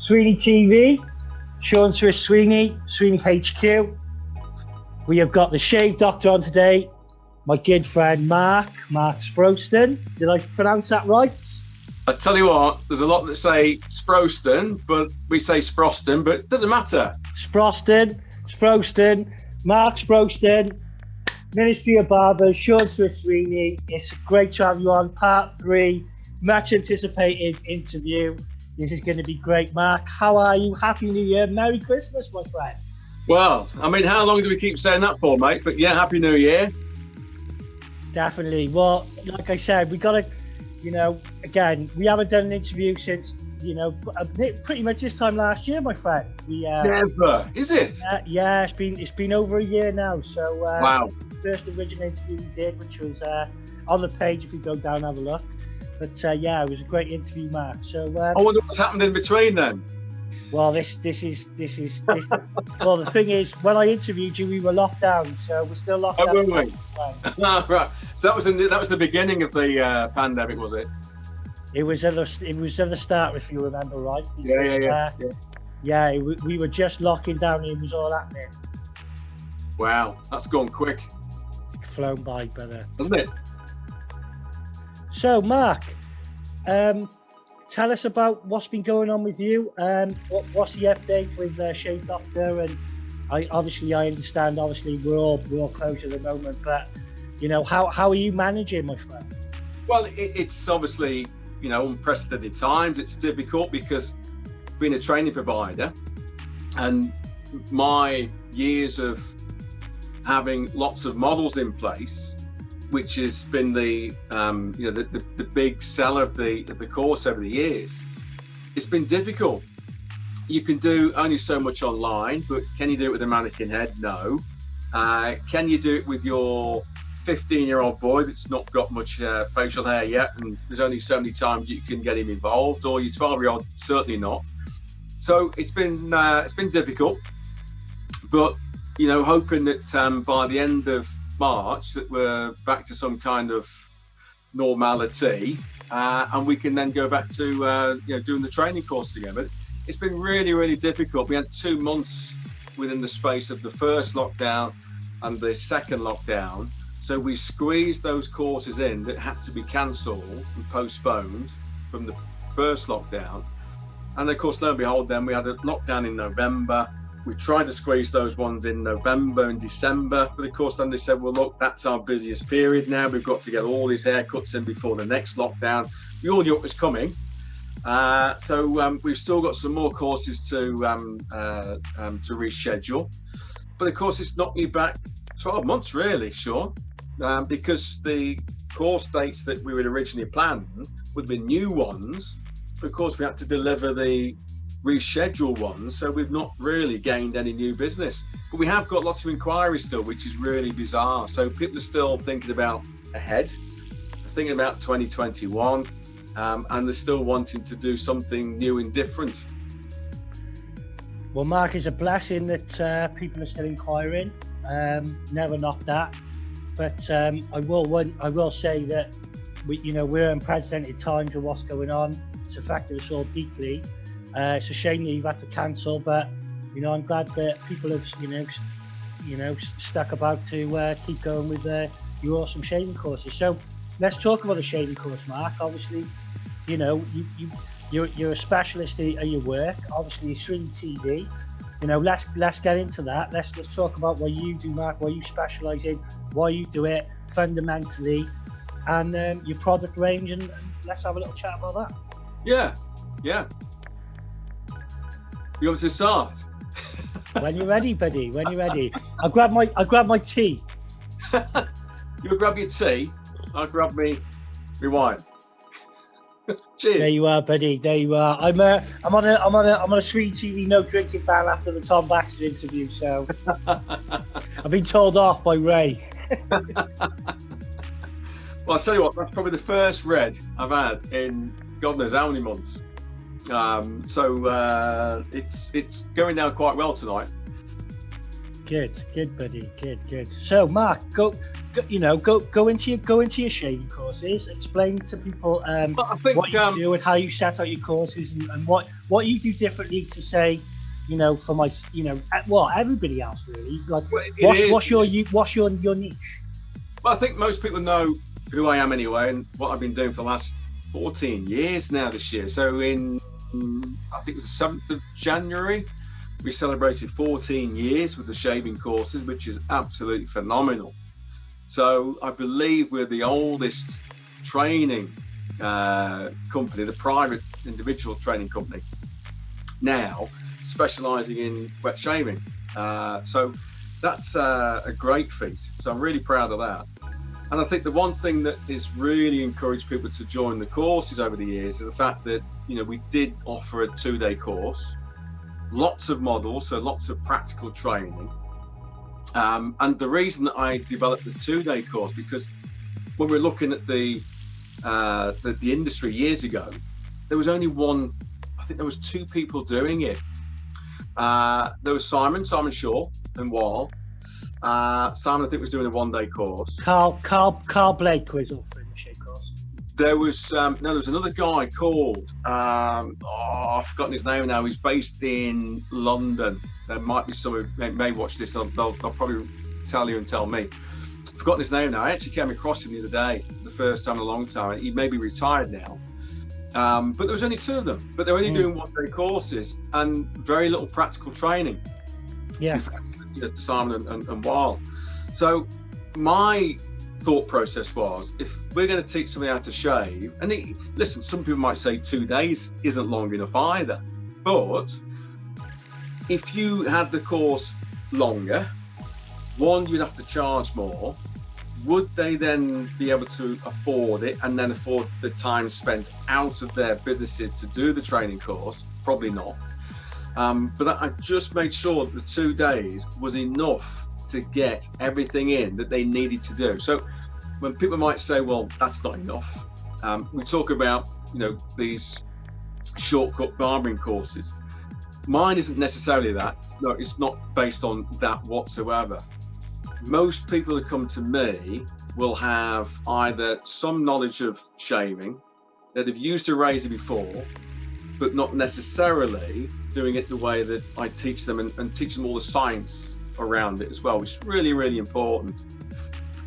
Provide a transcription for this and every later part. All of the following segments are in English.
SweeneyTV, Sean Swiss Sweeney, Sweeney HQ. We have got the Shave Doctor on today, my good friend Mark Sproston. Did I pronounce that right? I tell you what, there's a lot that say Sproston, but we say Sproston, but it doesn't matter. Sproston, Mark Sproston, Ministry of Barbers, Sean Swiss Sweeney. It's great to have you on part 3, much anticipated interview. This is going to be great. Mark, how are you? Happy New Year. Merry Christmas, my friend. Well, I mean, how long do we keep saying that for, mate? But yeah, Happy New Year. Definitely. Well, like I said, we got to, again, we haven't done an interview since, pretty much this time last year, my friend. Never, is it? Yeah, it's been over a year now. So, wow. First original interview we did, which was on the page if you go down and have a look. But yeah, it was a great interview, Mark. So I wonder what's happened in between then. Well, this. Well, the thing is, when I interviewed you, we were locked down, so we're still locked down. Oh, were we? Right. So that was the beginning of the pandemic, was it? It was at the start, if you remember right. Yeah. We were just locking down, and it was all happening. Wow, that's gone quick. Flown by, brother. Hasn't it? So, Mark, tell us about what's been going on with you. What's the update with Shave Doctor? And I understand. Obviously, we're all closed at the moment. But how are you managing, my friend? Well, it's obviously unprecedented times. It's difficult because being a training provider and my years of having lots of models in place, which has been the big seller of the course over the years. It's been difficult. You can do only so much online, but can you do it with a mannequin head? No. Can you do it with your 15-year-old boy that's not got much facial hair yet, and there's only so many times you can get him involved, or your 12-year-old? Certainly not. So it's been difficult, but hoping that by the end of March that we're back to some kind of normality, and we can then go back to doing the training course together. It's been really, really difficult. We had 2 months within the space of the first lockdown and the second lockdown, so we squeezed those courses in that had to be cancelled and postponed from the first lockdown. And of course, lo and behold, then we had a lockdown in November. We tried to squeeze those ones in November and December, but of course then they said, well, look, that's our busiest period now. We've got to get all these haircuts in before the next lockdown. We all knew it was coming. So we've still got some more courses to reschedule. But of course, it's knocked me back 12 months really, Sean, because the course dates that we had originally planned would have been new ones. But of course, we had to deliver the reschedule ones, so we've not really gained any new business, but we have got lots of inquiries still, which is really bizarre. So people are still thinking about ahead, thinking about 2021, and they're still wanting to do something new and different. Well, Mark, it's a blessing that people are still inquiring. Never knock that, but I will say that we're in unprecedented times with what's going on. It's affected us all deeply. It's a shame that you've had to cancel, but I'm glad that people have stuck about to keep going with your awesome shaving courses. So let's talk about the shaving course, Mark. Obviously, you're a specialist at your work. Obviously, you're SweeneyTV. Let's get into that. Let's talk about what you do, Mark. What you specialise in, why you do it fundamentally, and your product range, and let's have a little chat about that. Yeah. You want me to start? When you're ready, buddy. When you're ready. I'll grab my tea. You'll grab your tea. I'll grab me wine. Cheers. There you are, buddy. There you are. I'm on a SweeneyTV no drinking ban after the Tom Baxter interview. So I've been told off by Ray. Well, I'll tell you what. That's probably the first red I've had in God knows how many months. So it's going down quite well tonight. Good, buddy. Good. So, Mark, go into your shaving courses. Explain to people I think, what you do and how you set out your courses, and what you do differently to, say, for my, everybody else really. Like, what's your niche? Well, I think most people know who I am anyway, and what I've been doing for the last 14 years now this year. So in, I think it was the 7th of January, we celebrated 14 years with the shaving courses, which is absolutely phenomenal. So I believe we're the oldest training company, the private individual training company now, specializing in wet shaving. So that's a great feat. So I'm really proud of that. And I think the one thing that has really encouraged people to join the courses over the years is the fact that, we did offer a 2-day course, lots of models, so lots of practical training. And the reason that I developed the 2-day course, because when we were looking at the industry years ago, there was only there was 2 people doing it. There was Simon Shaw and Wall. Simon, I think, was doing a 1-day course. Carl Blake was offering the shave course. There was there was another guy called I've forgotten his name now. He's based in London. There might be someone who may watch this. They'll probably tell you and tell me. I've forgotten his name now. I actually came across him the other day, the first time in a long time. He may be retired now. But there was only 2 of them. But they're only doing 1-day courses and very little practical training. Yeah. To Simon and Weil. So my thought process was, if we're going to teach somebody how to shave, and listen, some people might say 2 days isn't long enough either, but if you had the course longer, one, you'd have to charge more. Would they then be able to afford it and then afford the time spent out of their businesses to do the training course? Probably not. But I just made sure that the 2 days was enough to get everything in that they needed to do. So when people might say, well, that's not enough, we talk about, these shortcut barbering courses. Mine isn't necessarily that. No, it's not based on that whatsoever. Most people who come to me will have either some knowledge of shaving, that they've used a razor before, but not necessarily doing it the way that I teach them, and teach them all the science around it as well, which is really, really important.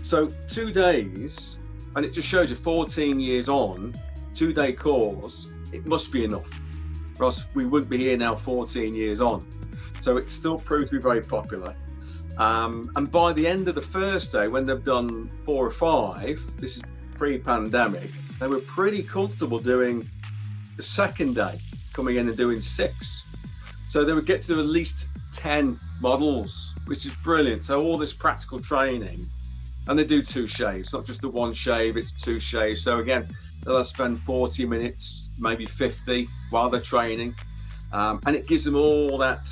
So 2 days, and it just shows you 14 years on, 2-day course, it must be enough, or else we wouldn't be here now 14 years on. So it still proves to be very popular. And by the end of the first day, when they've done 4 or 5, this is pre-pandemic, they were pretty comfortable doing the second day, coming in and doing 6. So they would get to do at least 10 models, which is brilliant. So all this practical training, and they do 2 shaves, not just the 1 shave, it's 2 shaves. So again, they'll spend 40 minutes, maybe 50 while they're training. And it gives them all that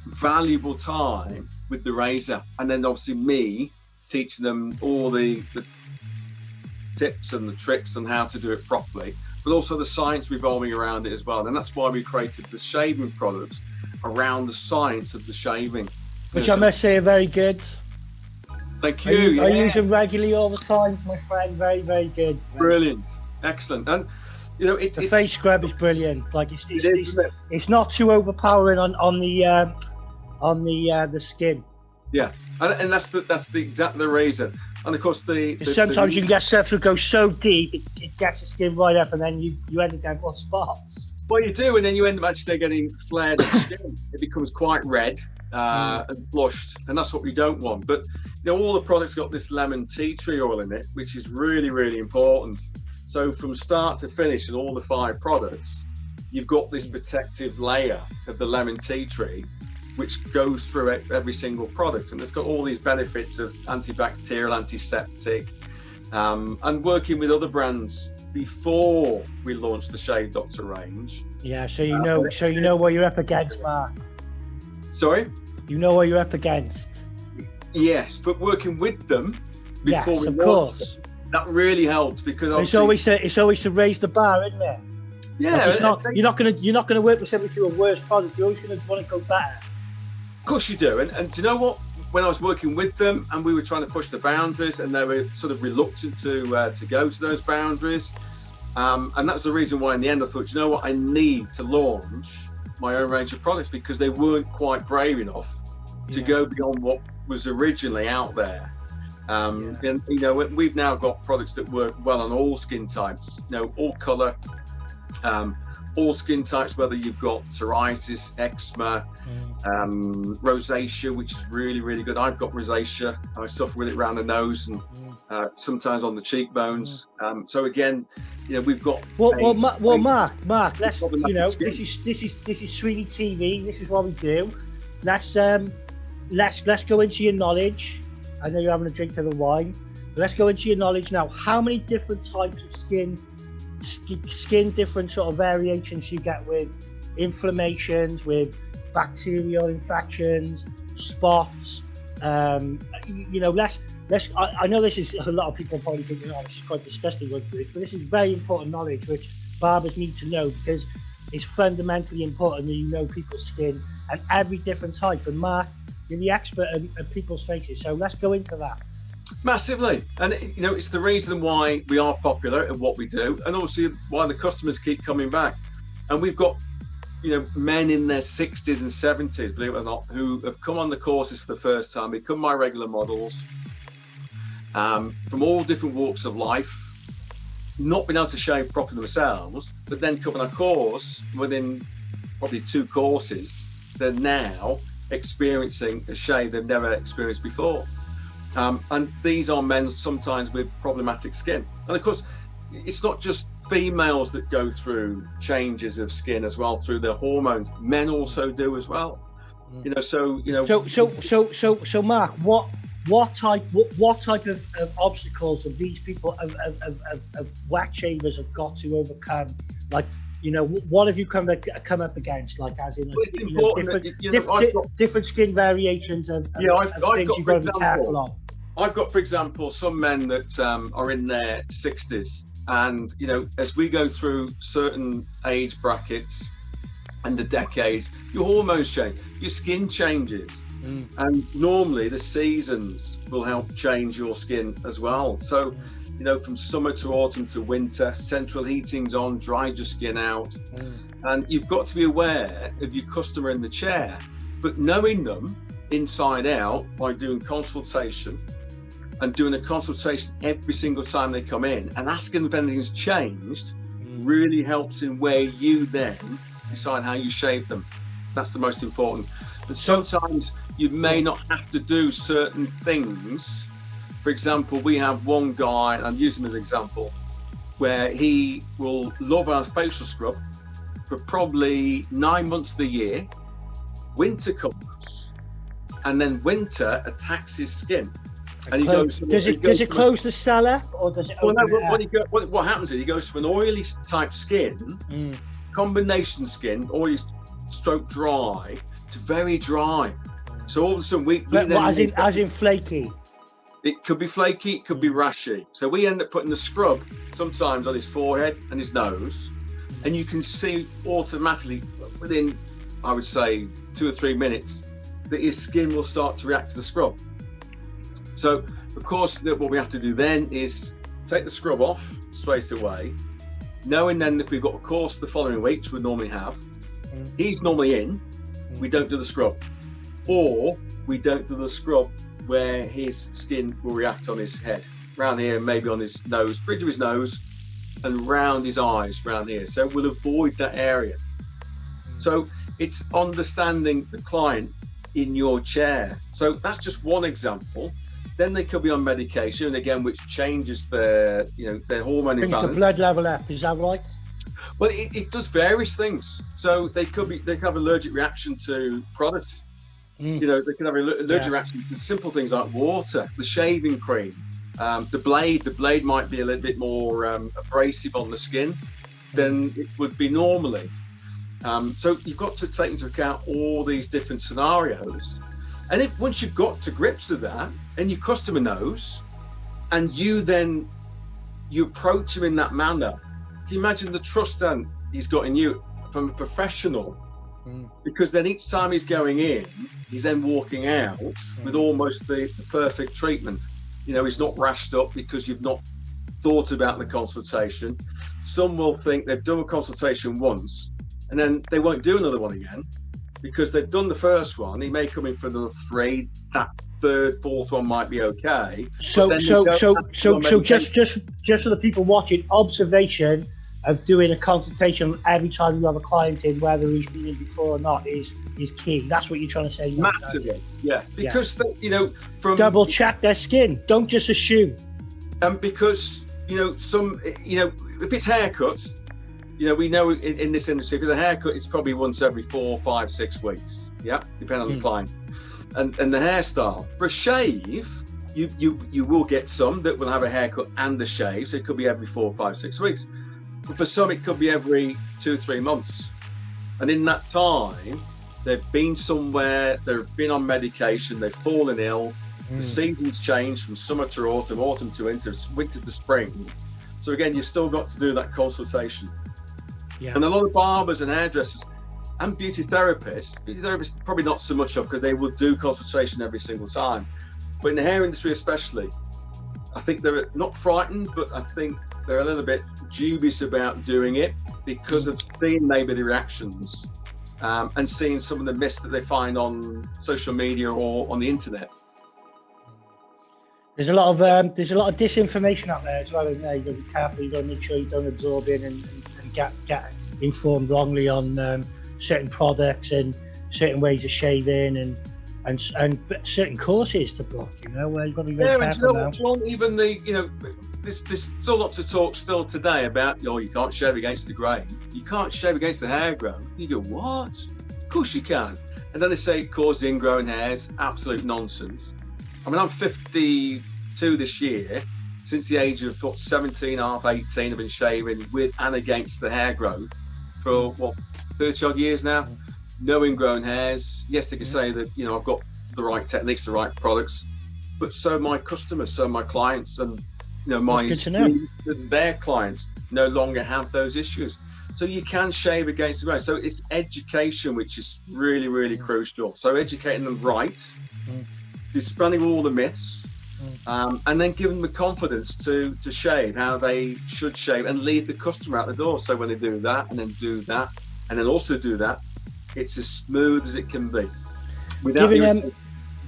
valuable time with the razor. And then obviously me teaching them all the tips and the tricks on how to do it properly, but also the science revolving around it as well. And that's why we created the shaving products around the science of the shaving. Which I must say are very good. Thank you. I use them regularly all the time, my friend. Very, very good. Brilliant. Excellent. And the face scrub is brilliant. Like it's not too overpowering on the skin. Yeah, and that's exactly the reason. And of course, sometimes you can get stuff that goes so deep it gets the skin right up, and then you end up getting spots. Well, you do, and then you end up actually getting flared skin. It becomes quite red and flushed, and that's what we don't want. But all the products got this lemon tea tree oil in it, which is really, really important. So from start to finish, and all the 5 products, you've got this protective layer of the lemon tea tree, which goes through every single product, and it's got all these benefits of antibacterial, antiseptic, and working with other brands before we launched the Shave Doctor range. Yeah, so you know what you're up against, Mark. Sorry? You know what you're up against. Yes, but working with them before yes, we of launched course. them, that really helped, because it's always to raise the bar, isn't it? Yeah, like you're not gonna work with somebody through a worse product. You're always gonna want to go better. Of course you do. And do you know what? When I was working with them and we were trying to push the boundaries, and they were sort of reluctant to go to those boundaries, and that was the reason why in the end I thought, you know what, I need to launch my own range of products, because they weren't quite brave enough to go beyond what was originally out there. And you know, we've now got products that work well on all skin types, you know, all color, all skin types, whether you've got psoriasis, eczema, rosacea, which is really, really good. I've got rosacea. I suffer with it around the nose and sometimes on the cheekbones. So again, you know, we've got. Mark, let's, you know, this is SweeneyTV. This is what we do. Let's go into your knowledge. I know you're having a drink of the wine, but let's go into your knowledge now. How many different types of skin, different sort of variations you get with inflammations, with bacterial infections, spots? You know, I know this is, a lot of people probably thinking, oh, this is quite disgusting going through this, but this is very important knowledge which barbers need to know, because it's fundamentally important that you know people's skin and every different type. And Mark, you're the expert at people's faces, so let's go into that. Massively. And you know, it's the reason why we are popular at what we do, and obviously why the customers keep coming back. And we've got, you know, men in their 60s and 70s, believe it or not, who have come on the courses for the first time, become my regular models, from all different walks of life, not been able to shave properly themselves, but then come on a course. Within probably 2 courses, they're now experiencing a shave they've never experienced before. And these are men sometimes with problematic skin. And of course, it's not just females that go through changes of skin as well through their hormones. Men also do as well. You know, so you know. So Mark, what type of obstacles have these people of wax shavers have got to overcome? Like, you know, what have you come up against? Like, as in, you know, different skin variations of things you've got to be careful of. I've got, for example, some men that are in their 60s, and you know, as we go through certain age brackets and the decades, your hormones change, your skin changes, and normally the seasons will help change your skin as well. So, you know, from summer to autumn to winter, central heating's on, dried your skin out, and you've got to be aware of your customer in the chair, but knowing them inside out by doing consultation. And doing a consultation every single time they come in and asking if anything's changed really helps in where you then decide how you shave them. That's the most important. But sometimes you may not have to do certain things. For example, we have one guy, and I'm using him as an example, where he will love our facial scrub for probably 9 months of the year. Winter comes, and then winter attacks his skin. And does it close the cell up, or does it open it up? What happens is he goes from an oily type skin, combination skin, oily stroke dry, to very dry. So all of a sudden as in flaky. It could be flaky, it could be rashy. So we end up putting the scrub sometimes on his forehead and his nose, and you can see automatically within, I would say, 2 or 3 minutes, that his skin will start to react to the scrub. So, of course, what we have to do then is take the scrub off straight away, knowing then if we've got a course the following week, which we normally have, he's normally in, we don't do the scrub. Or we don't do the scrub where his skin will react on his head, around here, maybe on his nose, bridge of his nose, and round his eyes, round here. So we'll avoid that area. So it's understanding the client in your chair. So that's just one example. Then they could be on medication, and again, which changes their, you know, their hormone brings imbalance. The blood level up. Is that right? Well, it does various things. So they could have allergic reaction to products. You know, they could have an allergic reaction to simple things like water, the shaving cream, the blade. The blade might be a little bit more abrasive on the skin than it would be normally. So you've got to take into account all these different scenarios. And if once you've got to grips with that, and your customer knows, and you approach him in that manner, can you imagine the trust then he's got in you from a professional Because then each time he's going in, he's then walking out with almost the perfect treatment. You know, he's not rashed up because you've not thought about the consultation. Some will think they've done a consultation once and then they won't do another one again because they've done the first one. He may come in for another 3. That third, fourth one might be okay. So just for the people watching, observation of doing a consultation every time you have a client in, whether he's been in before or not, is key. That's what you're trying to say. Massively, yeah. Because you know, from double check their skin. Don't just assume. Because you know, if it's haircuts, you know, we know in this industry, if it's a haircut, it's probably once every 4, 5, 6 weeks. Yeah, depending on the client and the hairstyle. For a shave, you will get some that will have a haircut and a shave, so it could be every 4, 5, 6 weeks. But for some, it could be every 2, 3 months. And in that time, they've been somewhere, they've been on medication, they've fallen ill, the seasons change from summer to autumn, autumn to winter, winter to spring. So again, you've still got to do that consultation. Yeah. And a lot of barbers and hairdressers and beauty therapists probably not so much of, because they will do consultation every single time. But in the hair industry especially, I think they're not frightened, but I think they're a little bit dubious about doing it because of seeing maybe the reactions and seeing some of the myths that they find on social media or on the internet. There's a lot of disinformation out there as well. Isn't there? You've got to be careful. You've got to make sure you don't absorb in and get informed wrongly on certain products and certain ways of shaving and certain courses to book. You know, where you've got to be very careful now. Even there's still lots of talk still today about, you can't shave against the grain. You can't shave against the hair growth. You go, what? Of course you can. And then they say it causes ingrown hairs. Absolute nonsense. I mean, I'm 52 this year. Since the age of 17, half 18, I've been shaving with and against the hair growth for 30 odd years now. No ingrown hairs. Yes, they can say that, I've got the right techniques, the right products, but so my customers, so my clients, and their clients no longer have those issues. So you can shave against the grain. So it's education, which is really, really crucial. So educating them right, dispelling all the myths, and then giving them the confidence to shave, how they should shave, and lead the customer out the door. So when they do that, and then do that, and then also do that, it's as smooth as it can be.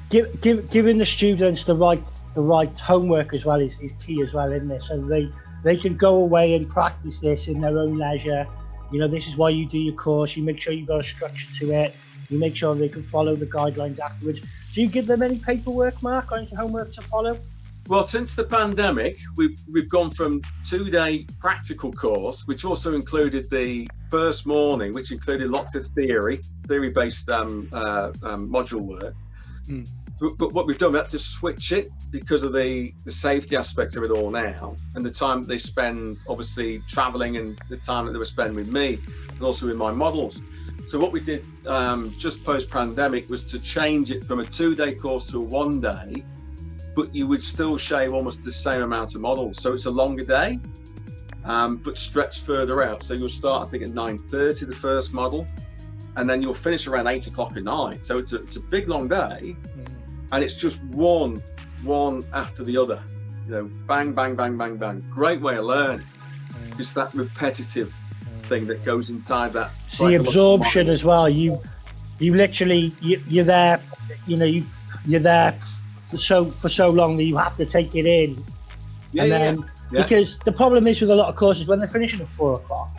Giving the students the right homework as well is key as well, isn't it? So they can go away and practice this in their own leisure. This is why you do your course. You make sure you've got a structure to it. You make sure they can follow the guidelines afterwards. Do you give them any paperwork, Mark, or any homework to follow? Well, since the pandemic, we've gone from 2-day practical course, which also included the first morning, which included lots of theory-based module work. But what we've done, we had to switch it because of the safety aspect of it all now, and the time that they spend obviously traveling, and the time that they were spending with me and also with my models. So what we did just post-pandemic was to change it from a 2-day course to a 1-day, but you would still shave almost the same amount of models. So it's a longer day, but stretched further out. So you'll start, I think, at 9:30, the first model, and then you'll finish around 8 o'clock at night. So it's a big, long day, and it's just one after the other. Bang, bang, bang, bang, bang. Great way of learning. Just that repetitive thing that goes inside that. So the absorption as well. You literally you're there. You're there for so long that you have to take it in. Because the problem is with a lot of courses, when they're finishing at 4 o'clock,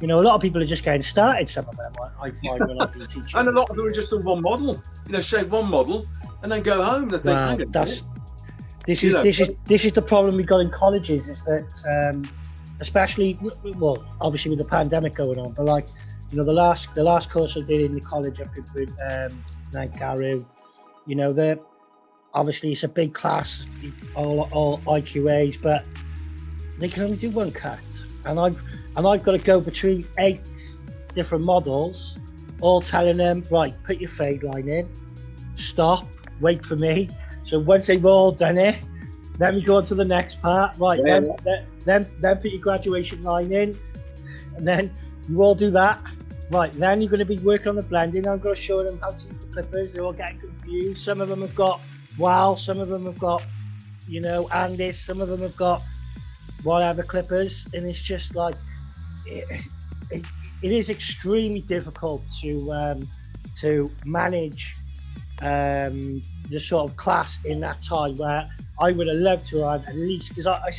a lot of people are just getting started. Some of them, I find, when I've been teaching. And a lot of them are just on one model. Shave one model and then go home. They think, this is the problem we've got in colleges, is that especially, well, obviously with the pandemic going on, but the last course I did in the college up in Nankaru, obviously it's a big class, all IQAs, but they can only do one cut, and I've got to go between 8 different models, all telling them, right, put your fade line in, stop, wait for me. So once they've all done it, then we go on to the next part, right? Then put your graduation line in, and then you all do that. right, then you're going to be working on the blending. I'm going to show them how to use the clippers. They're all getting confused. Some of them have got wow, some of them have got, you know, Andis, some of them have got whatever clippers, and it's just like it is extremely difficult to manage the sort of class in that time, where I would have loved to have at least, because I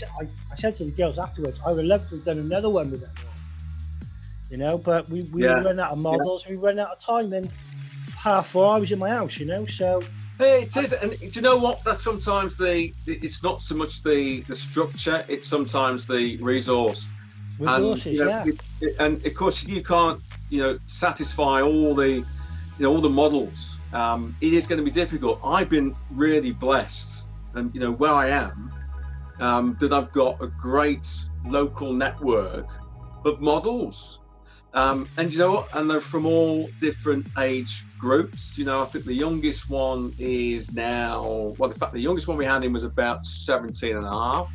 said to the girls afterwards, I would have loved to have done another one with them all, you know, but we run out of models, we run out of time, and half 4 hours in my house, you know, so. Hey, it is, and do you know what? That's sometimes it's not so much the structure; it's sometimes the resources. And, you know, and of course, you can't, you know, satisfy all the models. It is going to be difficult. I've been really blessed, and you know where I am, that I've got a great local network of models. And you know what? And they're from all different age groups. You know, I think the youngest one is now, well, in fact, the youngest one we had in was about 17 and a half.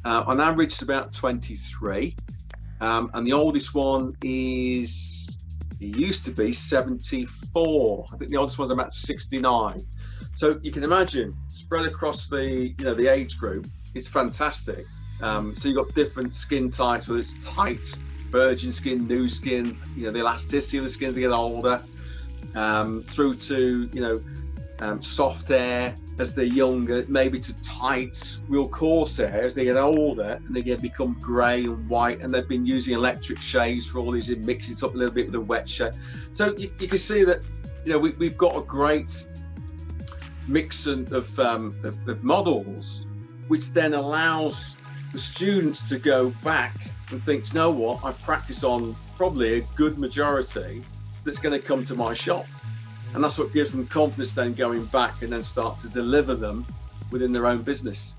On average, it's about 23. And the oldest one is, it used to be 74. I think the oldest one's about 69. So you can imagine, spread across the, you know, the age group, it's fantastic. So you've got different skin types, whether it's tight, virgin skin, new skin, you know, the elasticity of the skin as they get older, through to, you know, soft hair as they're younger, maybe to tight, real coarse hair as they get older and they become grey and white, and they've been using electric shaves for all these, and mix it up a little bit with a wet shave. So you can see that, you know, we've got a great mix of models, which then allows the students to go back and think, you know what, I've practiced on probably a good majority that's going to come to my shop. And that's what gives them confidence then going back and then start to deliver them within their own business.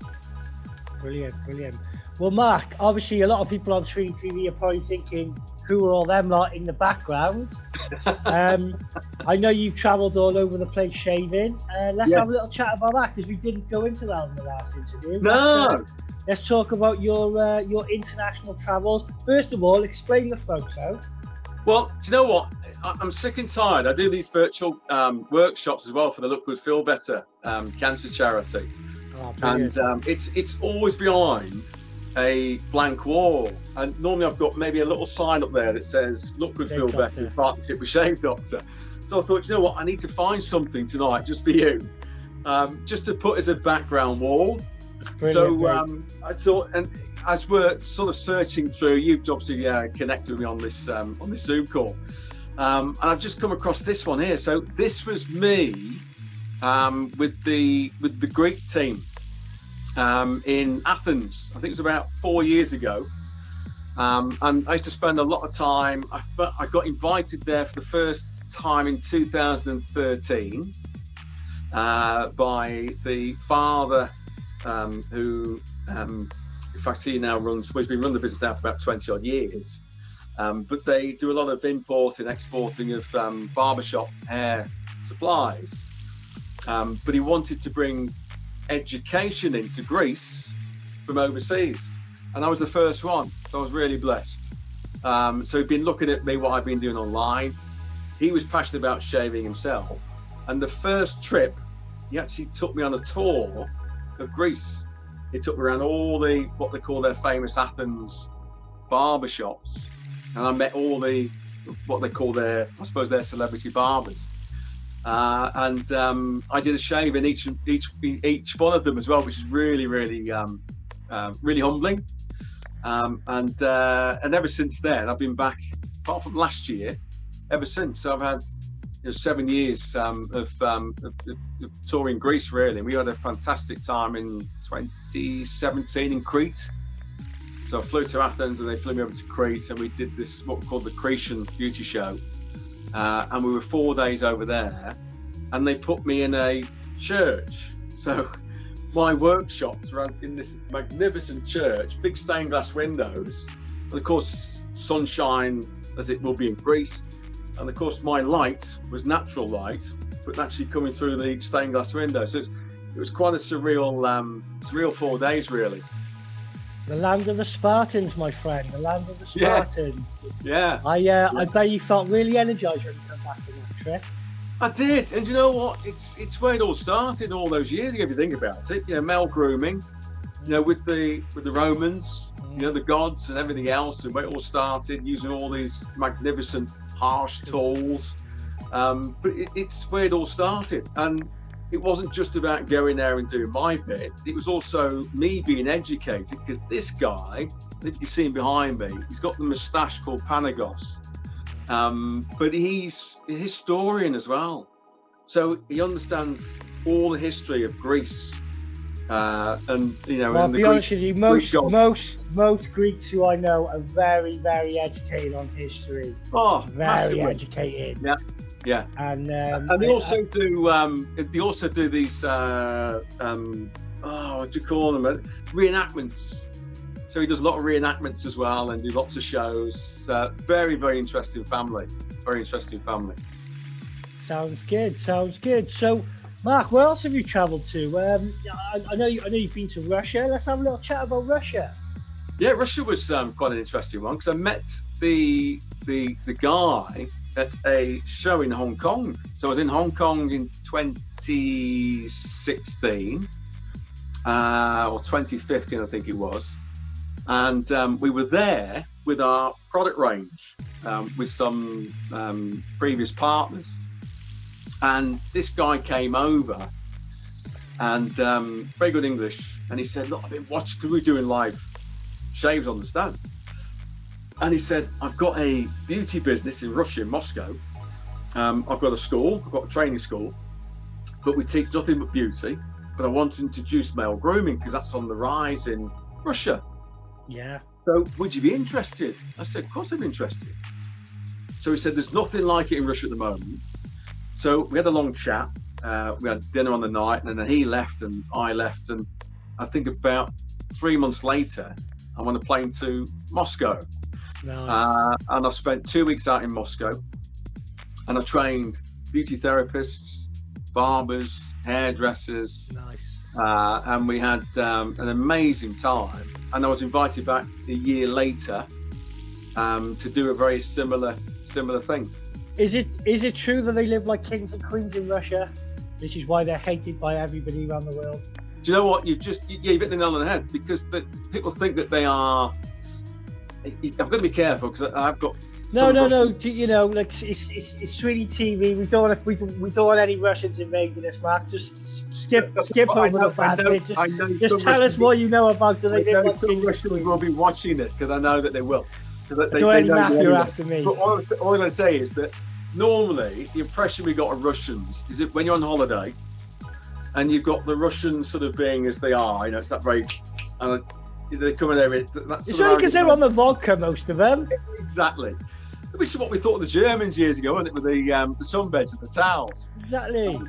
Brilliant, brilliant. Well, Mark, obviously a lot of people on SweeneyTV are probably thinking, who are all them lot in the background? I know you've travelled all over the place shaving. Let's have a little chat about that, because we didn't go into that in the last interview. No. Let's talk about your international travels. First of all, explain the folks out. Well, do you know what? I'm sick and tired. I do these virtual workshops as well for the Look Good, Feel Better cancer charity. Oh, and it's always behind a blank wall. And normally I've got maybe a little sign up there that says Look Good, Feel Better in partnership with Shave Doctor. So I thought, you know what? I need to find something tonight just for you, just to put as a background wall. Brilliant, so I thought, and as we're sort of searching through, you've obviously connected with me on this Zoom call, and I've just come across this one here. So this was me with the Greek team in Athens. I think it was about 4 years ago, and I used to spend a lot of time. I got invited there for the first time in 2013 by the father. Who, in fact, he now runs, well, he's been running the business now for about 20 odd years, but they do a lot of importing, exporting of barbershop hair supplies, but he wanted to bring education into Greece from overseas, and I was the first one, so I was really blessed. So he'd been looking at me, what I've been doing online. He was passionate about shaving himself, and the first trip, he actually took me on a tour of Greece. He took me around all the, what they call their famous Athens barbershops, and I met all the, what they call their, I suppose, their celebrity barbers. And I did a shave in each one of them as well, which is really, really humbling. And ever since then, I've been back, apart from last year, ever since. So I've had 7 years of touring Greece, really. We had a fantastic time in 2017 in Crete. So I flew to Athens and they flew me over to Crete, and we did this, what we call the Cretan beauty show. And we were 4 days over there, and they put me in a church. So my workshops were in this magnificent church, big stained glass windows, and of course sunshine as it will be in Greece. And of course, my light was natural light, but actually coming through the stained glass window. So it was quite a surreal 4 days, really. The land of the Spartans, my friend. The land of the Spartans. Yeah. I bet you felt really energized when you come back from that trip. I did, and you know what? It's where it all started all those years ago. If you think about it, male grooming, with the Romans, the gods and everything else, and where it all started, using all these magnificent, harsh tools. But it's where it all started, and it wasn't just about going there and doing my bit. It was also me being educated, because this guy, if you see him behind me, he's got the moustache called Panagos. But he's a historian as well. So he understands all the history of Greece. Well, I'll be honest with you, most Greeks who I know are very, very educated on history. Oh, very massively. Educated. Yeah. And they also do these what do you call them? Reenactments. So he does a lot of reenactments as well, and do lots of shows. Very, very interesting family. Very interesting family. Sounds good. So, Mark, where else have you travelled to? I know you've been to Russia. Let's have a little chat about Russia. Yeah, Russia was quite an interesting one, because I met the guy at a show in Hong Kong. So I was in Hong Kong in 2016 or 2015, I think it was. And we were there with our product range, with some previous partners. And this guy came over, and very good English. And he said, look, I've been watching, because we're doing live shaves on the stand. And he said, I've got a beauty business in Russia, in Moscow. I've got a school, I've got a training school, but we teach nothing but beauty. But I want to introduce male grooming, because that's on the rise in Russia. Yeah. So would you be interested? I said, of course I'm interested. So he said, there's nothing like it in Russia at the moment. So we had a long chat. We had dinner on the night, and then he left and I left. And I think about 3 months later, I'm on a plane to Moscow. Nice. And I spent 2 weeks out in Moscow, and I trained beauty therapists, barbers, hairdressers. Nice. And we had an amazing time. And I was invited back a year later to do a very similar thing. Is it true that they live like kings and queens in Russia? This is why they're hated by everybody around the world. Do you know what? You hit the nail on the head, because people think that they are. I've got to be careful, because I've got. No. Like it's SweeneyTV. We don't want any Russians invading us, Mark. Just skip over the bad bit. Just tell us what you know about. Do they live like some Russians will be watching this, because I know that they will. Don't any mafia after me. But all I'm going to say is that normally the impression we got of Russians is that when you're on holiday, and you've got the Russians sort of being as they are, it's that very. They're coming there. It's only because they're on the vodka, most of them. Exactly. Which is what we thought of the Germans years ago, wasn't it, with the sunbeds and the towels. Exactly.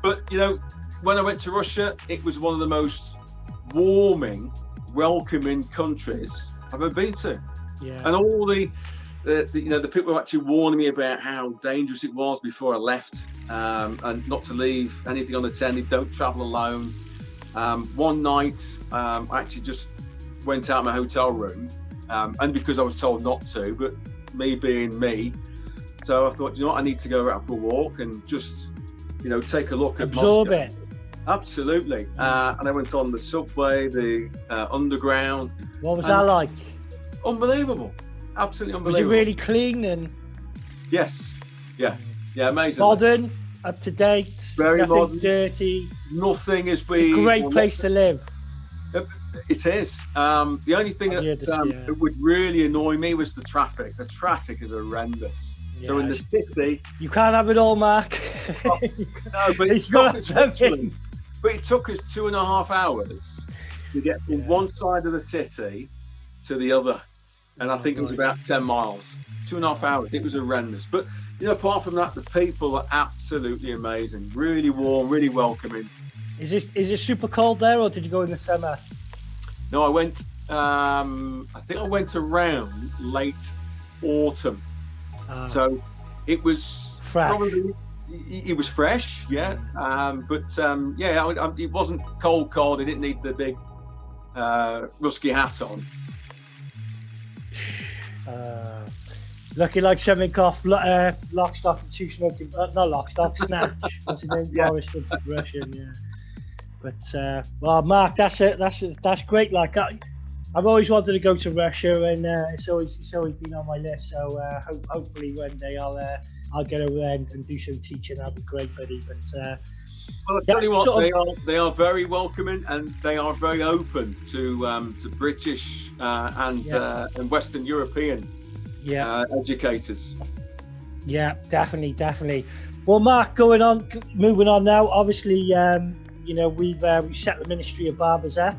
But when I went to Russia, it was one of the most warming, welcoming countries I've ever been to. Yeah. And all the people were actually warning me about how dangerous it was before I left, and not to leave anything unattended. Don't travel alone. One night, I actually just went out of my hotel room, and because I was told not to, but me being me, so I thought, I need to go out for a walk and just, take a look at absorb Moscow. it. Absolutely. And I went on the subway, the underground. What was that like? Unbelievable. Absolutely unbelievable. Was it really clean and? Yes. Yeah, amazing. Modern, up to date, very nothing modern. Dirty. Nothing has been. It's a great place to live. It is. The only thing that would really annoy me was the traffic. The traffic is horrendous. Yeah, so in the city, you can't have it all, Mark. No, but you got something. But it took us 2.5 hours to get from one side of the city to the other, and I think it was about 10 miles. 2.5 hours. It was horrendous. But apart from that, the people are absolutely amazing. Really warm, really welcoming. Is it super cold there, or did you go in the summer? No, I went. I think I went around late autumn. So it was fresh. Probably it was fresh, yeah. But it wasn't cold. It didn't need the big rusky hat on. Looking like something off Lock, Stock and Two Smoking, not Lock, Stock, Snatch. What's his name? Yeah. Boris the Russian, yeah. But well, Mark, that's great. Like I've always wanted to go to Russia, and it's always been on my list. So hopefully one day I'll get over there and do some teaching. That'd be great, buddy. But well, I tell you what, they are very welcoming, and they are very open to British and Western European educators. Yeah, definitely. Well, Mark, moving on now. Obviously, you know, we've set the Ministry of Barbers up.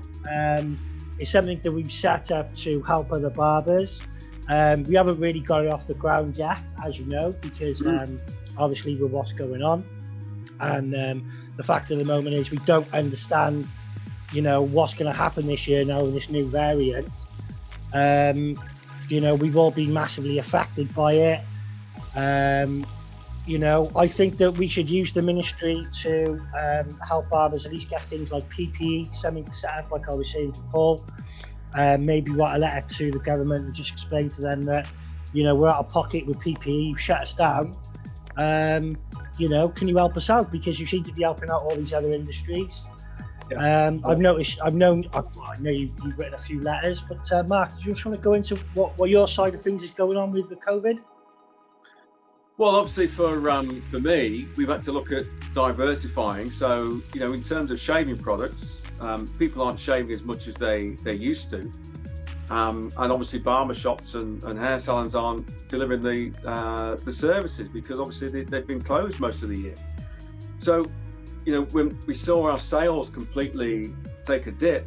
It's something that we've set up to help other barbers. We haven't really got it off the ground yet, as you know, because obviously with what's going on, and the fact of the moment is we don't understand, you know, what's going to happen this year now with this new variant. You know, we've all been massively affected by it. You know, I think that we should use the ministry to help barbers at least get things like PPE, something set up, like I was saying to Paul. Maybe write a letter to the government and just explain to them that, you know, we're out of pocket with PPE, you've shut us down. You know, can you help us out? Because you seem to be helping out all these other industries. Yeah. I know you've written a few letters, but Mark, do you just want to go into what your side of things is going on with the COVID? Well, obviously for me, we've had to look at diversifying. So, you know, in terms of shaving products, people aren't shaving as much as they used to. And obviously barber shops and hair salons aren't delivering the services because obviously they've been closed most of the year. So, you know, when we saw our sales completely take a dip,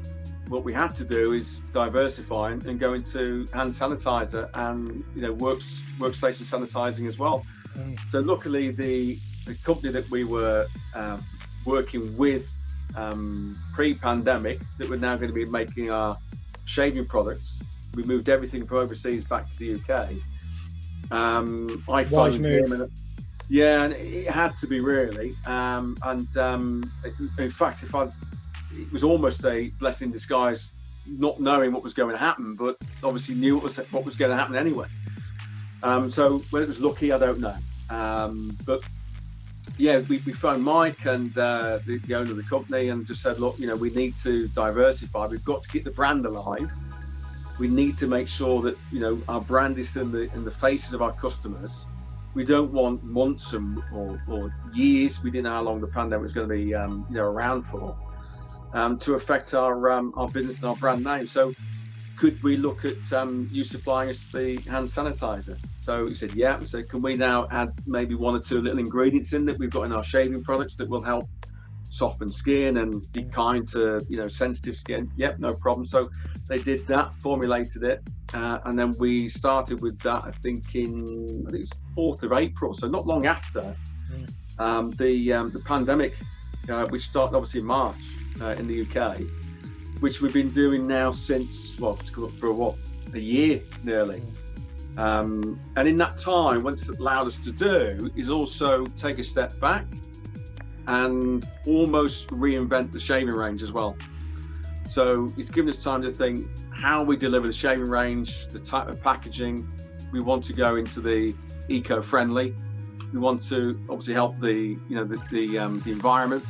what we had to do is diversify and go into hand sanitizer and, you know, workstation sanitizing as well. So luckily the company that we were working with pre-pandemic, that we're now going to be making our shaving products, we moved everything from overseas back to the UK. I phoned him, and and it had to be really. In fact, it was almost a blessing in disguise, not knowing what was going to happen, but obviously knew what was going to happen anyway. So whether it was lucky, I don't know. But yeah, we phoned Mike and the owner of the company and just said, look, you know, we need to diversify. We've got to keep the brand alive. We need to make sure that, you know, our brand is in the faces of our customers. We don't want months or years. We didn't know how long the pandemic was going to be, you know, around for, to affect our business and our brand name. So, could we look at you supplying us the hand sanitizer? So he said, yeah. We said, can we now add maybe one or two little ingredients in that we've got in our shaving products that will help soften skin and be kind to, you know, sensitive skin? Yep, no problem. So they did that, formulated it, and then we started with that. I think it's 4th of April, so not long after the pandemic, which started obviously in March in the UK, which we've been doing now since, well, it's come up for a year nearly. And in that time, what it's allowed us to do is also take a step back and almost reinvent the shaving range as well. So it's given us time to think how we deliver the shaving range, the type of packaging. We want to go into the eco-friendly. We want to obviously help the environment.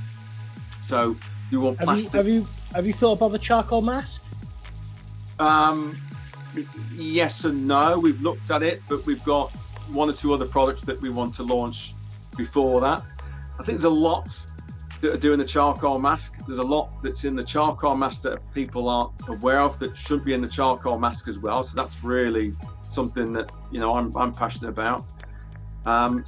So we want plastic. Have you thought about the charcoal mask? Yes and no. We've looked at it, but we've got one or two other products that we want to launch before that. I think there's a lot that are doing the charcoal mask. There's a lot that's in the charcoal mask that people aren't aware of that should be in the charcoal mask as well. So that's really something that, you know, I'm passionate about.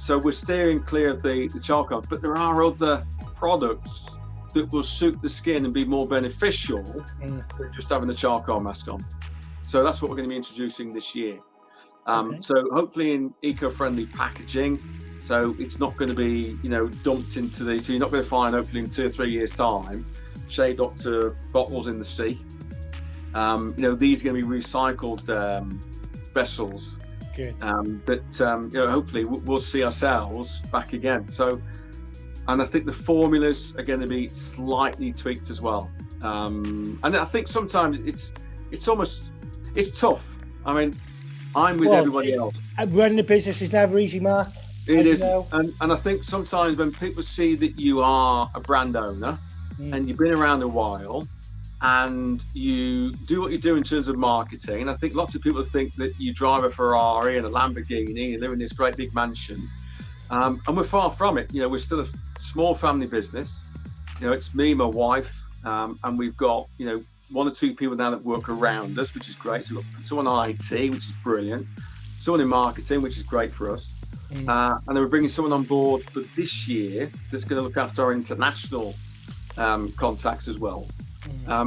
So we're steering clear of the charcoal, but there are other products that will suit the skin and be more beneficial than just having the charcoal mask on. So that's what we're going to be introducing this year. So hopefully in eco-friendly packaging. So it's not going to be, you know, dumped into so you're not going to find, hopefully in 2 or 3 years time, Shea Doctor bottles in the sea. You know, these are going to be recycled vessels. Good. That you know, hopefully we'll see ourselves back again. So, and I think the formulas are going to be slightly tweaked as well. And I think sometimes it's tough. I mean, I'm with everybody else. Running a business is never easy, Mark. It is, and I think sometimes when people see that you are a brand owner and you've been around a while and you do what you do in terms of marketing, and I think lots of people think that you drive a Ferrari and a Lamborghini and live in this great big mansion, and we're far from it. We're still a small family business. It's me, my wife, and we've got one or two people now that work around us, which is great. So we've got someone in IT, which is brilliant, someone in marketing, which is great for us. And then we're bringing someone on board for this year that's going to look after our international contacts as well,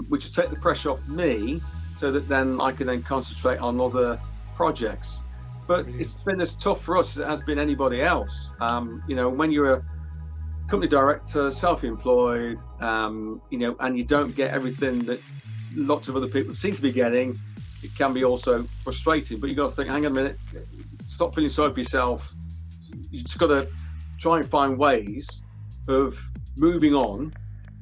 which will take the pressure off me so that then I can then concentrate on other projects. But it's been as tough for us as it has been anybody else. When you're a company director, self-employed, and you don't get everything that lots of other people seem to be getting, it can be also frustrating. But you got to think, hang on a minute, stop feeling sorry for yourself. You just got to try and find ways of moving on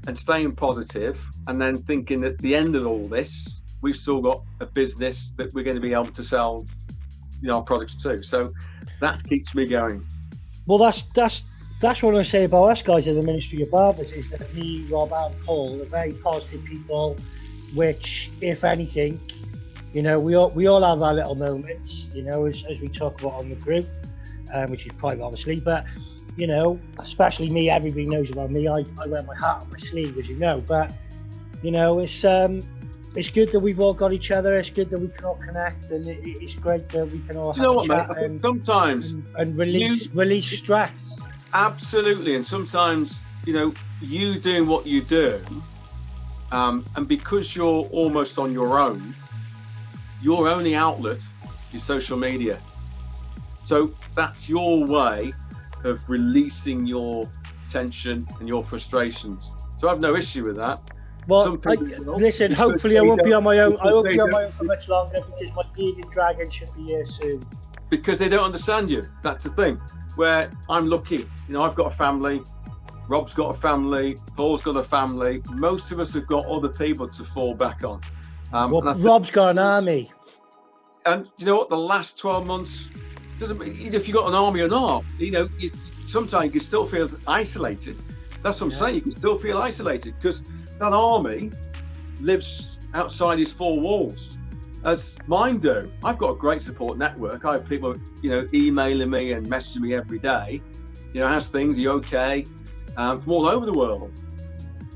and staying positive, and then thinking at the end of all this, we've still got a business that we're going to be able to sell our products to. So that keeps me going. Well, that's what I say about us guys in the Ministry of Barbers, is that me, Rob and Paul are very positive people, which, if anything, we all have our little moments, as we talk about on the group, which is private obviously, but especially me, everybody knows about me, I wear my heart on my sleeve, as you know, but it's good that we've all got each other. It's good that we can all connect, and it's great that we can all have a chat, mate? I think sometimes and release stress. Absolutely. And sometimes you doing what you do, and because you're almost on your own, your only outlet is social media. So that's your way of releasing your tension and your frustrations. So I have no issue with that. Well, listen, hopefully I won't be on my own. I won't be on my own for much longer, because my bearded dragon should be here soon. Because they don't understand you. That's the thing. Where I'm lucky, I've got a family, Rob's got a family, Paul's got a family. Most of us have got other people to fall back on. Rob's got an army. And you know what? The last 12 months, doesn't if you've got an army or not, sometimes you can still feel isolated. That's what I'm saying. You can still feel isolated because that army lives outside his four walls, as mine do. I've got a great support network. I have people, emailing me and messaging me every day. How's things? Are you okay? From all over the world.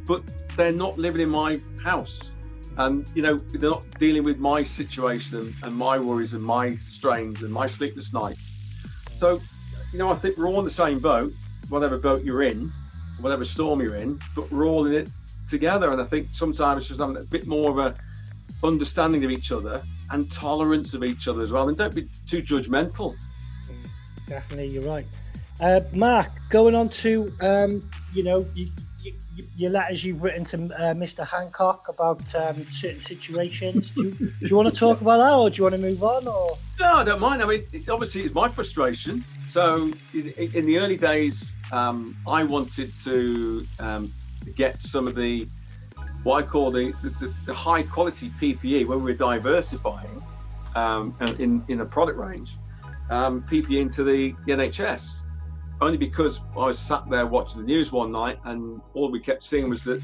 But they're not living in my house. And, they're not dealing with my situation and my worries and my strains and my sleepless nights. So, I think we're all in the same boat, whatever boat you're in, whatever storm you're in, but we're all in it together. And I think sometimes it's just having a bit more of a understanding of each other and tolerance of each other as well. And don't be too judgmental. Definitely, you're right. Mark, going on to, your letters you've written to Mr. Hancock about certain situations. Do you want to talk about that, or do you want to move on? Or no, I don't mind. I mean, obviously it's my frustration. So in the early days, I wanted to get some of the what I call the high quality PPE when we're diversifying in the product range, PPE into the NHS. Only because I was sat there watching the news one night, and all we kept seeing was that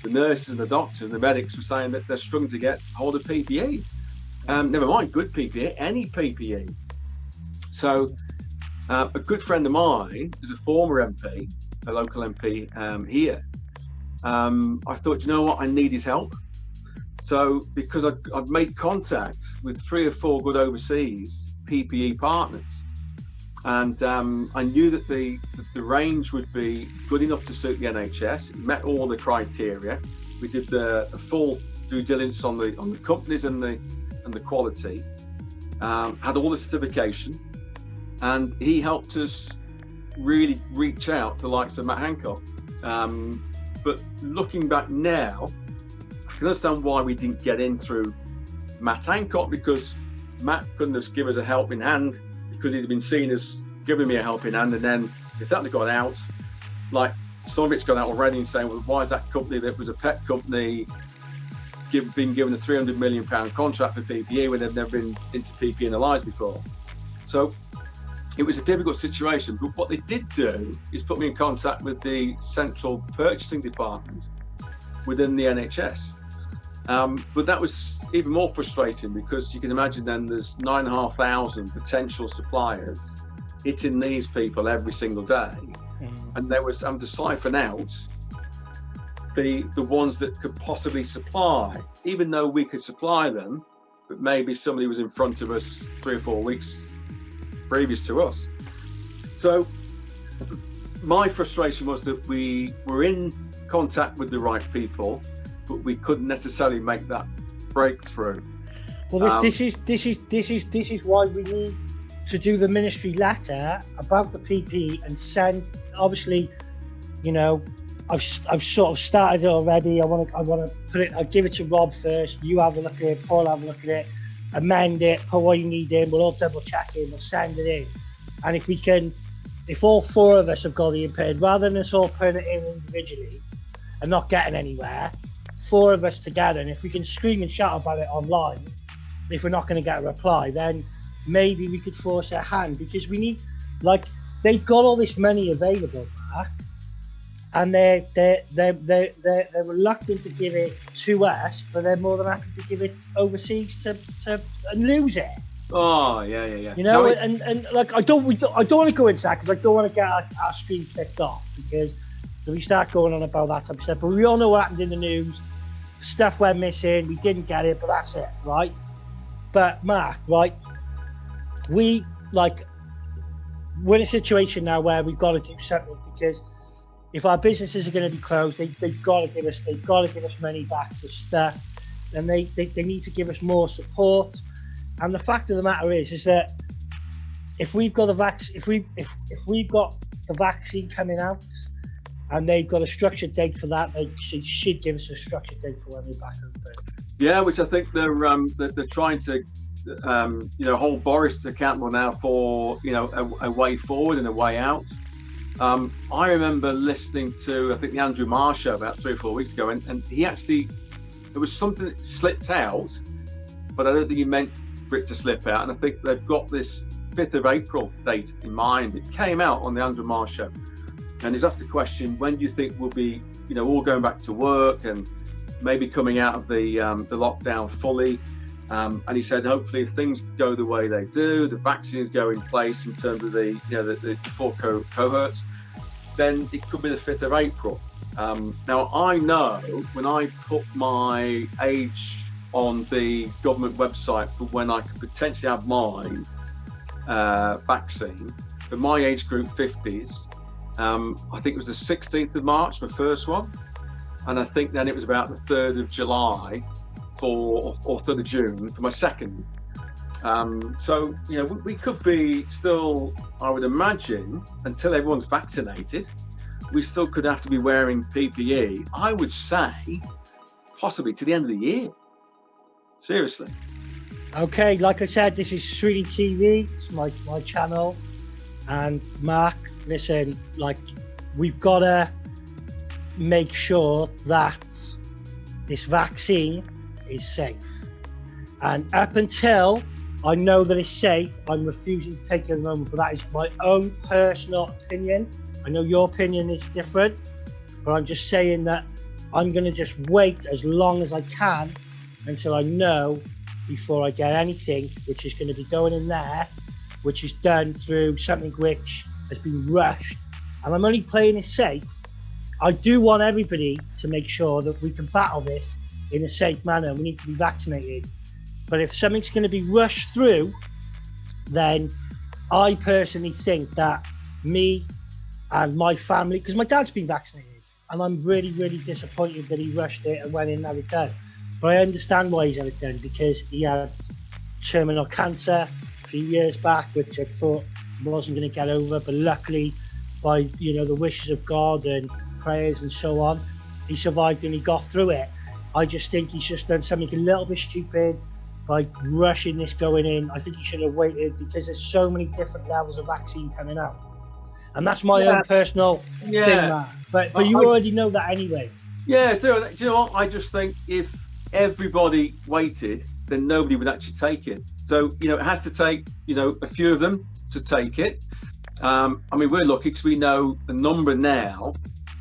the nurses and the doctors and the medics were saying that they're struggling to get hold of PPE. Never mind good PPE, any PPE. So a good friend of mine is a former MP, a local MP here. I thought, you know what, I need his help. So because I've made contact with 3 or 4 good overseas PPE partners, and I knew that the range would be good enough to suit the NHS. It met all the criteria. We did the full due diligence on the companies and the quality. Had all the certification, and he helped us really reach out to the likes of Matt Hancock. But looking back now, I can understand why we didn't get in through Matt Hancock, because Matt couldn't have given us a helping hand, because he'd been seen as giving me a helping hand. And then if that had gone out, like some of it's gone out already, and saying, well, why is that company that was a pet company been given a £300 million contract for PPE when they've never been into PPE in their lives before. So it was a difficult situation, but what they did do is put me in contact with the central purchasing department within the NHS. But that was even more frustrating because you can imagine then there's 9,500 potential suppliers hitting these people every single day. And there was, I'm to siphon out the ones that could possibly supply, even though we could supply them, but maybe somebody was in front of us 3 or 4 weeks previous to us. So my frustration was that we were in contact with the right people, but we couldn't necessarily make that breakthrough. Well, this is why we need to do the ministry letter about the PP and send. Obviously, you know, I've sort of started it already. I want to put it. I'll give it to Rob first. You have a look at it. Paul have a look at it. Amend it. Put what you need in. We'll all double check it. We'll send it in. And if we can, if all 4 of us have got the input, rather than us all putting it in individually and not getting anywhere, 4 of us together, and if we can scream and shout about it online, if we're not going to get a reply, then maybe we could force their hand, because we need, like, they've got all this money available, Mark, and they're reluctant to give it to us, but they're more than happy to give it overseas to and lose it. Oh yeah. You know, no, and like I don't want to go into that because I don't want to get our stream kicked off, because if we start going on about that type of stuff. But we all know what happened in the news. Stuff went missing. We didn't get it, but that's it, right? But Mark, right? We're in a situation now where we've got to do something, because if our businesses are going to be closed, they've got to give us money back for stuff, and they need to give us more support. And the fact of the matter is that if we've got if we've got the vaccine coming out and they've got a structured date for that, they should give us a structured date for when they're back open. Yeah, which I think they're trying to hold Boris accountable now for a way forward and a way out. I remember listening to, I think, the Andrew Marr show about 3 or 4 weeks ago, and he actually, there was something that slipped out, but I don't think he meant for it to slip out. And I think they've got this 5th of April date in mind. It came out on the Andrew Marr show, and he's asked the question, when do you think we'll be, all going back to work and maybe coming out of the lockdown fully? And he said, hopefully, if things go the way they do, the vaccines go in place in terms of the 4 cohorts, then it could be the 5th of April. Now, I know when I put my age on the government website for when I could potentially have my vaccine, for my age group, 50s, I think it was the 16th of March, my first one. And I think then it was about the 3rd of July or 3rd of June for my second. So, we could be still, I would imagine, until everyone's vaccinated, we still could have to be wearing PPE, I would say, possibly to the end of the year. Seriously. Okay, like I said, this is SweeneyTV. It's my channel. And Mark, listen, we've got to make sure that this vaccine is safe. And up until I know that it's safe, I'm refusing to take it at the moment, but that is my own personal opinion. I know your opinion is different, but I'm just saying that I'm going to just wait as long as I can until I know, before I get anything which is going to be going in there, which is done through something which has been rushed. And I'm only playing it safe. I do want everybody to make sure that we can battle this in a safe manner. We need to be vaccinated. But if something's going to be rushed through, then I personally think that me and my family, because my dad's been vaccinated, and I'm really, really disappointed that he rushed it and went in and had it done. But I understand why he's had it done, because he had terminal cancer a few years back, which I thought he wasn't going to get over. But luckily, by the wishes of God and prayers and so on, he survived and he got through it. I just think he's just done something a little bit stupid by rushing this going in. I think he should have waited, because there's so many different levels of vaccine coming out. And that's my own personal thing, Matt. But you already know that anyway. Yeah, do you know what? I just think if everybody waited, then nobody would actually take it. So, you know, it has to take, you know, a few of them to take it. I mean, we're lucky because we know a number now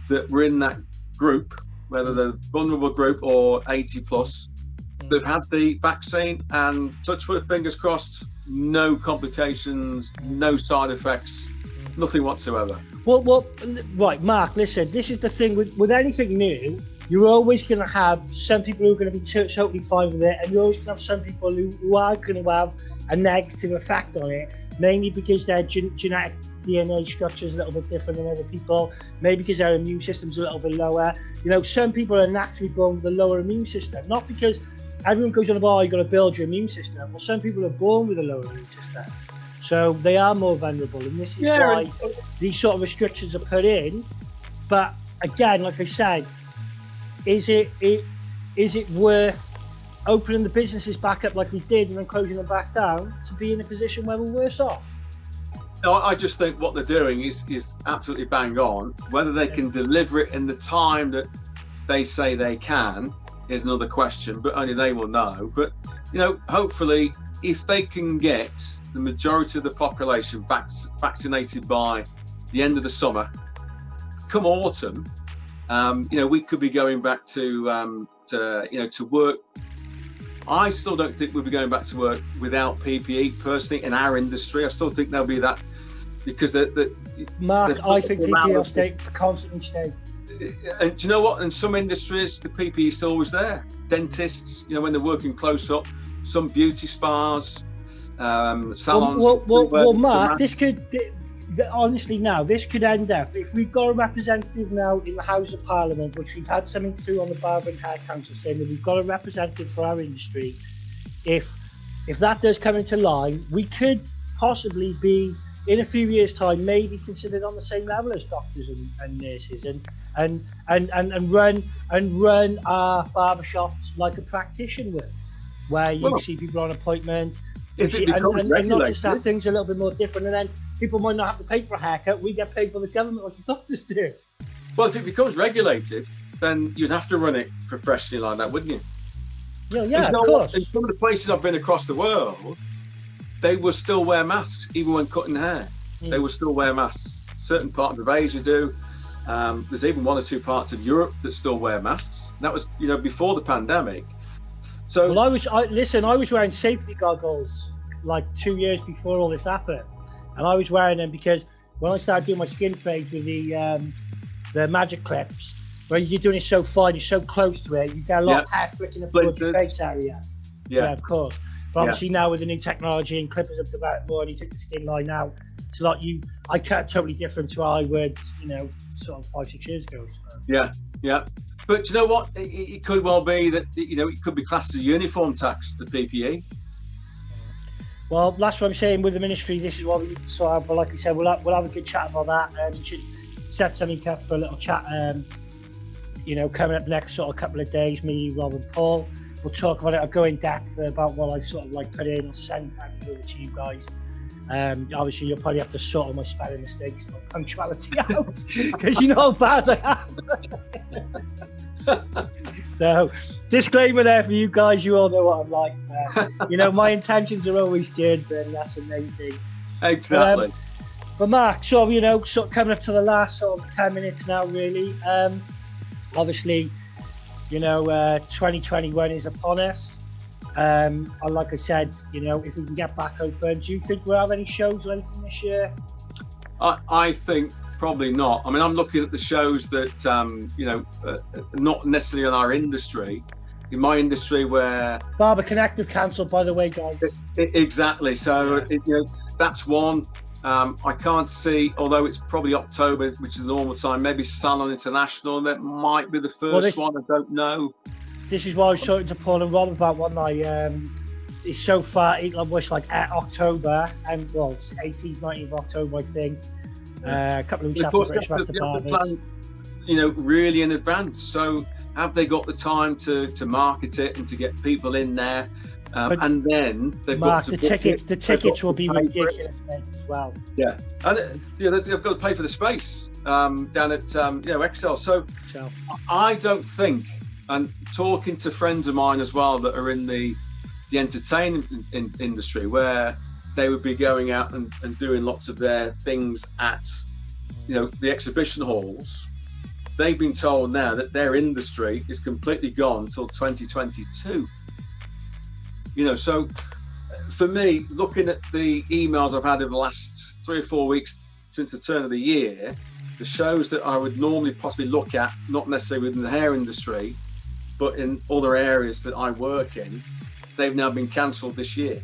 that we're in that group, whether the vulnerable group or 80 plus, they've had the vaccine, and touch wood, fingers crossed, no complications, no side effects, nothing whatsoever. Well, right, Mark, listen, this is the thing with anything new, you're always going to have some people who are going to be totally fine with it, and you're always going to have some people who are going to have a negative effect on it, mainly because their genetic DNA structure is a little bit different than other people, maybe because their immune system's a little bit lower. You know, some people are naturally born with a lower immune system, not because everyone goes on about, oh, you've got to build your immune system. Well, some people are born with a lower immune system, so they are more vulnerable, and this is why these sort of restrictions are put in. But again, like I said, is it worth opening the businesses back up like we did and then closing them back down to be in a position where we're worse off? No, I just think what they're doing is absolutely bang on. Whether they can deliver it in the time that they say they can is another question, but only they will know. But, you know, hopefully, if they can get the majority of the population vaccinated by the end of the summer, come autumn, you know, we could be going back to work. I still don't think we'll be going back to work without PPE personally in our industry. I still think there'll be that, because Mark, I think PPE will constantly stay. And do you know what? In some industries, the PPE is still always there. Dentists, you know, when they're working close up, some beauty spas, salons. Well, Mark, this could honestly now this could end up, if we've got a representative now in the House of Parliament, which we've had something through on the Barber and Hair Council saying that we've got a representative for our industry. If that does come into line, we could possibly be in a few years' time maybe considered on the same level as doctors and nurses, and run our barbershops like a practitioner would, where you see people on appointment. And not just that, things are a little bit more different, and then people might not have to pay for a haircut. We get paid by the government like the doctors do. Well, if it becomes regulated, then you'd have to run it professionally like that, wouldn't you? Yeah, of course. In some of the places I've been across the world, they will still wear masks, even when cutting hair. They will still wear masks. Certain parts of Asia do. There's even one or two parts of Europe that still wear masks. That was, you know, before the pandemic. So, well, I was wearing safety goggles like 2 years before all this happened, and I was wearing them because when I started doing my skin fade with the magic clips, where you're doing it so fine, you're so close to it, you get a lot of hair flicking up towards your face area. Yeah, of course. But obviously now with the new technology and clippers have developed more, and you take the skin line out, it's like I cut totally different to how I would, you know, sort of 5-6 years ago. So. Yeah. But you know what? It could well be that, you know, it could be classed as a uniform tax, the PPE. Well, that's what I'm saying with the ministry. This is what we need to sort out. But like I said, we'll have a good chat about that. We should set something up for a little chat. You know, coming up next sort of couple of days, me, Rob, and Paul. We'll talk about it. I'll go in depth about what I sort of like put in and send over to you guys. Obviously, you'll probably have to sort all my spelling mistakes, my punctuality out, because you know how bad I am. So, disclaimer there for you guys. You all know what I'm like. You know, my intentions are always good, and that's the main thing. Exactly. But Mark, sort of coming up to the last sort of 10 minutes now, really. Obviously, you know, 2021 is upon us. And like I said, you know, if we can get back open, do you think we'll have any shows or anything this year? I think probably not. I mean, I'm looking at the shows that, you know, not necessarily in our industry. In my industry, where Barber Connect have cancelled, by the way, guys. Exactly. So, you know, that's one. I can't see, although it's probably October, which is the normal time. Maybe Salon International. That might be the first one. I don't know. This is why I was talking to Paul and Rob about one night. It's so far, it's like October, and well, it's 18th, 19th of October, I think. A couple of weeks after British Master Barbers. Plan, you know, really in advance. So, have they got the time to market it and to get people in there? And then they've got to the tickets will be ridiculous as well. Yeah, and you know, they've got to pay for the space down at you know, Excel. So I don't think and talking to friends of mine as well that are in the entertainment industry, where they would be going out and doing lots of their things at, you know, the exhibition halls. They've been told now that their industry is completely gone till 2022. You know, so for me, looking at the emails I've had in the last 3 or 4 weeks since the turn of the year, the shows that I would normally possibly look at, not necessarily within the hair industry, but in other areas that I work in, they've now been cancelled this year.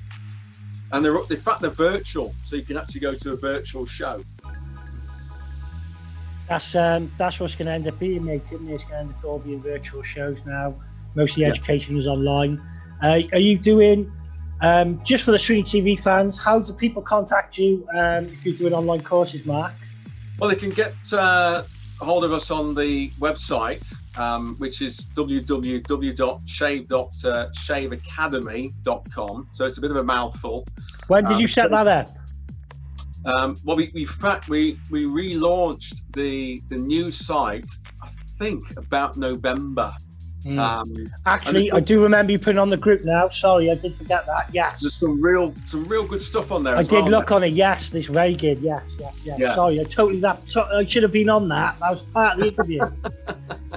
And they're, in fact, they're virtual, so you can actually go to a virtual show. That's what's going to end up being, mate, isn't it? It's going to end up all being virtual shows now. Most of the education is online. Are you doing, just for the SweeneyTV fans, how do people contact you if you're doing online courses, Mark? Well, they can get a hold of us on the website, which is www.shave.shaveacademy.com. So it's a bit of a mouthful. When did you set that up? Well, in fact, we relaunched the new site, I think, about November. Actually, I do remember you putting on the group now. Sorry, I did forget that. Yes. There's some real good stuff on there. I did look on it. Yes, it's very good. Yes. Yeah. Sorry, I should have been on that. That was part of the interview.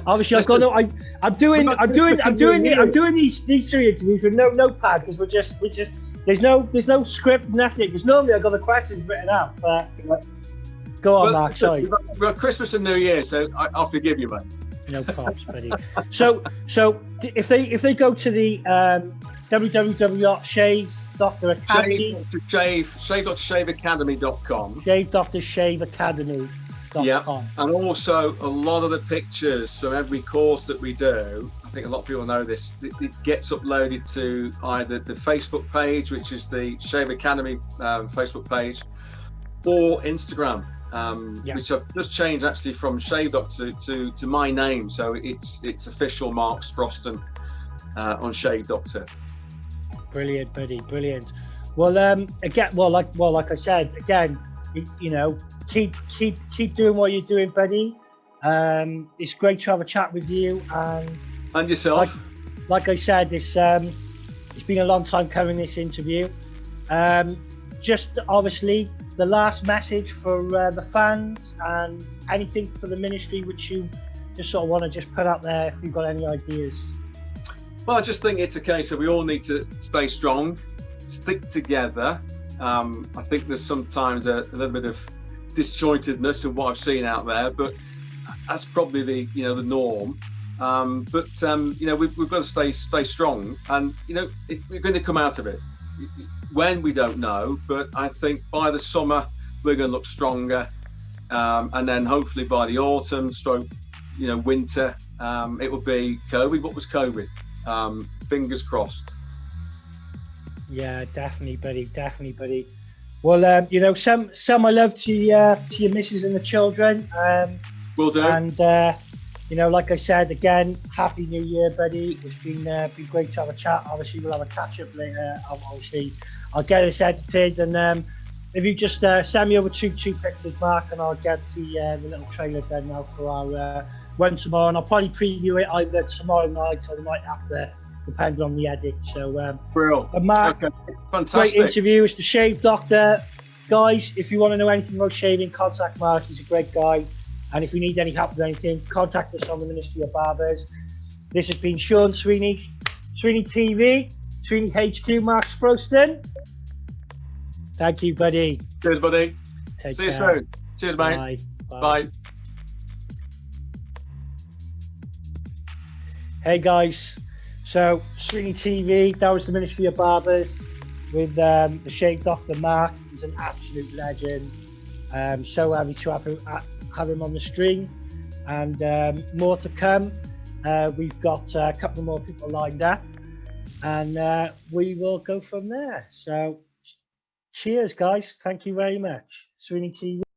Obviously, I've got no. I'm doing these 3 interviews with no notepad, because we're just there's no script, nothing. Because normally I've got the questions written out. But go on, Mark. Sorry. We've got Christmas and New Year, so I'll forgive you, mate. No props, buddy. So if they go to the www.shave.academy, shave.shaveacademy.com, shave.shaveacademy.com. Yeah, and also a lot of the pictures from every course that we do, I think a lot of people know this, it gets uploaded to either the Facebook page, which is the Shave Academy Facebook page, or Instagram. Which I've just changed actually from Shave Doctor to my name, so it's official Mark Sproston on Shave Doctor. Brilliant, buddy, brilliant. Well, again, like I said, again, you know, keep doing what you're doing, buddy. It's great to have a chat with you, and yourself. Like I said, it's been a long time coming, this interview. Just obviously, the last message for the fans, and anything for the ministry which you just sort of want to just put out there, if you've got any ideas. Well, I just think it's a case that we all need to stay strong, stick together. I think there's sometimes a little bit of disjointedness of what I've seen out there, but that's probably the norm. But we've got to stay strong, and we're going to come out of it. When, we don't know, but I think by the summer we're going to look stronger, and then hopefully by the autumn, winter, it will be COVID. What was COVID? Fingers crossed. Yeah, definitely, buddy. Well, some my love to your missus and the children. Will do. And like I said, again, Happy New Year, buddy. It's been great to have a chat. Obviously, we'll have a catch up later. Obviously, I'll get this edited, and if you just send me over two pictures, Mark, and I'll get the little trailer done now for our one tomorrow, and I'll probably preview it either tomorrow night or the night after, depending on the edit. So, brilliant. Mark, okay. Fantastic. Great interview. It's the Shave Doctor, guys. If you want to know anything about shaving, contact Mark. He's a great guy. And if you need any help with anything, contact us on the Ministry of Barbers. This has been Sean Sweeney, SweeneyTV, Sweeney HQ, Mark Sproston. Thank you, buddy. Cheers, buddy. See you soon. Cheers, mate. Bye. Hey, guys. So, SweeneyTV, that was the Ministry of Barbers with the Shave Doctor Mark. He's an absolute legend. So happy to have him on the stream, and more to come. We've got a couple more people lined up, and we will go from there. So cheers, guys. Thank you very much. SweeneyTV.